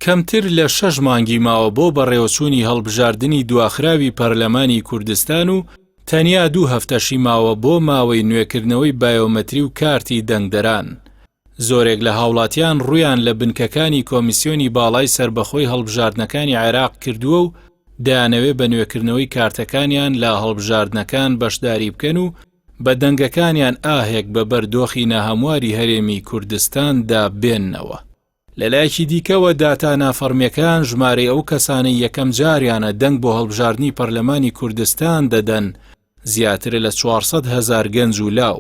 کەمتر لە 6 مانگی ماوە بۆ بەڕێوەچوونی هەڵبژاردننی دواخراوی پەرلەمانی کوردستان و تەنیا 2 هەفتەشی ماوە بۆ ماوەی نوێکردنەوەی بایۆمەتری و کارتی دەنگدەران. زۆرێک لە هاوڵاتیان ڕوویان لە بنکەکانی کۆمیسیۆنی باڵای سربەخۆی هەڵبژاردنەکانی عێراق کردووە و دەیانەوێت بە نوێکردنەوەی کارتەکانیان لە هەڵبژاردنەکان بەشداری بکەن و بە دەنگەکانیان ئاهێک بە بەردۆخی ناهەمواری هەرێمی کوردستاندا بێننەوە. لەلایەکی دیکەوە داتا نافەرمیەکان ژمارەی ئەو کەسانەی یەکەم جاریانە دەنگ بۆ هەڵبژاردننی پەرلەمانی کوردستان دەدەن زیاتر لە 400,000 گەنج و لاو.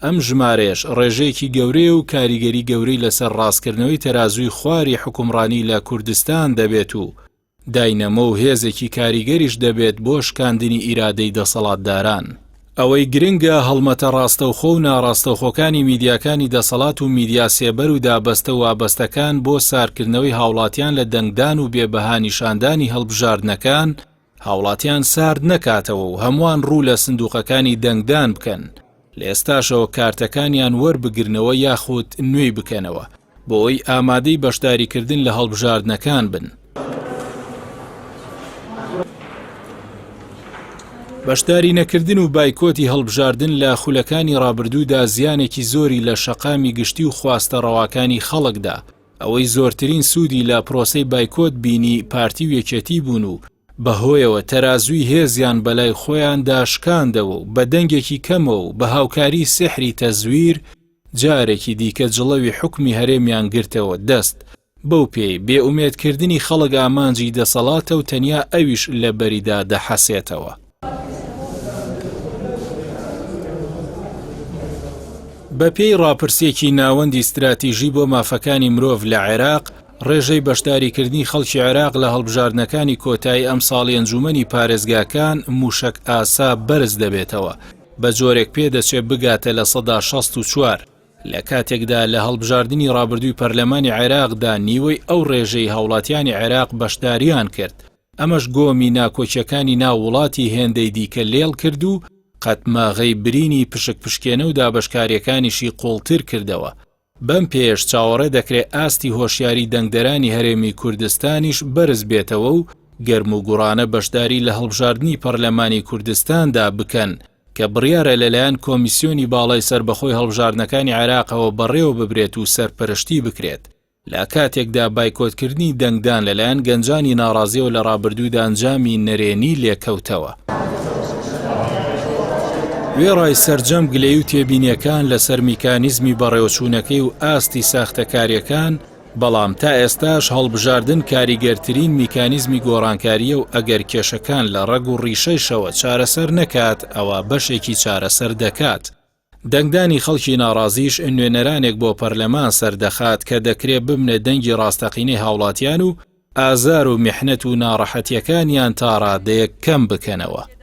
ئەم ژمارەیەش ڕێژەیەکی گەورەیە و کاریگەری گەورەی لەسەر ڕاستکردنەوەی تەرازووی خواری حکومڕانی لە کوردستان دەبێت و داینەمە و هێزێکی کاریگەریش دەبێت بۆ شکاندنی ئیرادەی دەسەڵاتداران. ئەوەی گرنگە هەڵمەتە ڕاستەوخۆ و ناڕاستەوخۆکانی میدیاکانی دەسەڵات و میدیا سێبەر و دابەستە و وابەستەکان بۆ سارکردنەوەی هاوڵاتیان لە دەنگدان و بێبەهانیشاندانی هەڵبژاردنەکان هاوڵاتیان سارد نەکاتەوە و هەمووان ڕوو لە سندوقەکانی دەنگدان بکەن. لە ئێستاشەوە کارتەکانیان وەربگرنەوە یاخود نوێی بکەنەوە بۆ ئەوەی ئامادەی بەشداریکردن لە هەڵبژاردنەکان بن. بەشداری نەکردن و بایکۆتی هەڵبژاردن لە خولەکانی ڕابردوودا زیانێکی زۆری لە شەقامی گشتی و خواستە ڕەواکانی خەڵکدا. ئەوەی زۆرترین سوودی لە پرۆسەی بایکۆت بینی پارتی و یەکێتی بوون و بەهۆیەوە تەرازووی هێزیان بەلای خۆیان داشکاندەوە و بە دەنگێکی کەمەوە و بە هاوکاری سحری تەزویر جارێکی دیکە جڵەوی حکمی هەرێمیان گرتەوە دەست بەو پێی بێئومێدکردنی خەڵک ئامانجی دەسەڵاتە و تەنیا ئەویش لە بەریدا دەحەسێتەوە. بە پێی ڕاپرسێکی ناوەندی استراتیژی بۆ مافەکانی مرۆڤ لە عێراق ڕێژەی بەشداریکردنی خەڵکی عێراق لە هەڵبژاردنەکانی کۆتایی ئەم ساڵی ئەنجومەنی پارێزگاکان موشک ئاسا بەرز دەبێتەوە بە جۆرێک پێدەچێت بگاتە لە 64 لە کاتێکدا لە هەڵبژاردننی ڕابردووی پەرلەمانی عێراقدا نیوەی ئەو ڕێژەی هاوڵاتیانی عێراق بەشداریان کرد. ئەمەش گۆمی ناکۆچەکانی ناو وڵاتی هێندەی دیکە لێڵ کرد و قەتماغەی برینی پشک پشکێنە و دابەشکاریەکانیشی قوڵتر کردەوە. بەم پێش چاوەڕێ دەکرێت ئاستی هۆشیاری دەنگدەرانی هەرێمی کوردستانیش بەرز بێتەوە و گەرم و گوڕانە بەشداری لە هەڵبژاردننی پەرلەمانی کوردستاندا بکەن کە بڕیارە لەلایەن کۆمیسیۆنی باڵای سربەخۆی هەڵبژاردنەکانی عێراقەوە بەڕێوە ببرێت و سەرپەرشتی بکرێت. لە کاتێکدا بایکۆتکردنی دەنگدان لەلایەن گەنجانی ناڕازیەوە لە ڕابردوودا ئەنجامی نەرێنی لێکەوتەوە. وێڕای سەرجەم گلەی و تێبینیەکان لەسەر میکانیزمی بەڕێوەچوونەکەی و ئاستی ساختەکاریەکان، بەڵام تا ئێستاش هەڵبژاردن کاریگەرترین میکانیزمی گۆڕانکاریە و ئەگەر کێشەکان لە ڕەگ و ڕیشەیشەوە چارەسەر نەکات ئەوە بەشێکی چارەسەر دەکات. دەنگدانی خەڵکی ناڕازیش نوێنەرانێک بۆ پەرلەمان سەردەخات کە دەکرێت ببنە دەنگی ڕاستەقینەی هاوڵاتیان و ئازار و میحنەت و ناڕەحەتیەکانیان تا ڕادەیەک کەم بکەنەوە.